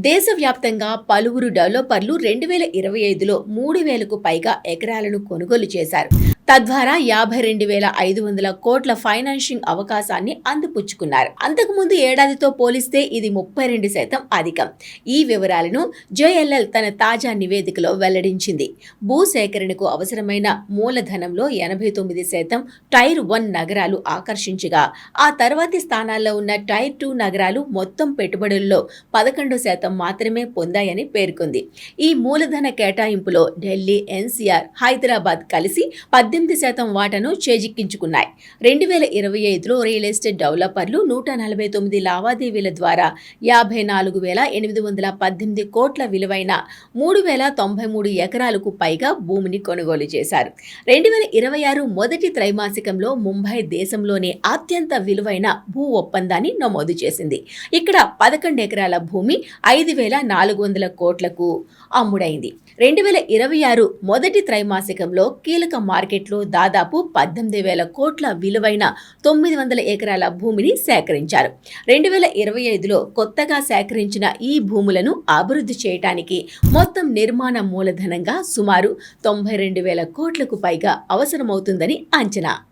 దేశవ్యాప్తంగా పలువురు డెవలపర్లు 2025లో 3,000కు పైగా ఎకరాలను కొనుగోలు చేశారు. తద్వారా 52,500 కోట్ల ఫైనాన్షింగ్ అవకాశాన్ని అందిపుచ్చుకున్నారు. అంతకుముందు ఏడాదితో పోలిస్తే ఇది 32% అధికం. ఈ వివరాలను జేఎల్ఎల్ తన తాజా నివేదికలో వెల్లడించింది. భూసేకరణకు అవసరమైన మూలధనంలో 89% టైర్ 1 నగరాలు ఆకర్షించగా, ఆ తర్వాతి స్థానాల్లో ఉన్న టైర్ 2 నగరాలు మొత్తం పెట్టుబడుల్లో 11% మాత్రమే పొందాయని పేర్కొంది. ఈ మూలధన కేటాయింపులో ఢిల్లీ, ఎన్సీఆర్, హైదరాబాద్ కలిసి 18% వాటాను చేజిక్కించుకున్నాయి. 2025లో రియల్ ఎస్టేట్ డెవలపర్లు 149 లావాదేవీల ద్వారా 54,818 కోట్ల విలువైన 3,093 ఎకరాలకు పైగా భూమిని కొనుగోలు చేశారు. 2026 మొదటి త్రైమాసికంలో ముంబై దేశంలోనే అత్యంత విలువైన భూ ఒప్పందాన్ని నమోదు చేసింది. ఇక్కడ 11 ఎకరాల భూమి 5,400 కోట్లకు అమ్ముడైంది. 2026 మొదటి త్రైమాసికంలో కీలక మార్కెట్లో దాదాపు 18,000 కోట్ల విలువైన 900 ఎకరాల భూమిని సేకరించారు. 2025లో కొత్తగా సేకరించిన ఈ భూములను అభివృద్ధి చేయడానికి మొత్తం నిర్మాణ మూలధనంగా సుమారు 92,000 కోట్లకు పైగా అవసరమవుతుందని అంచనా.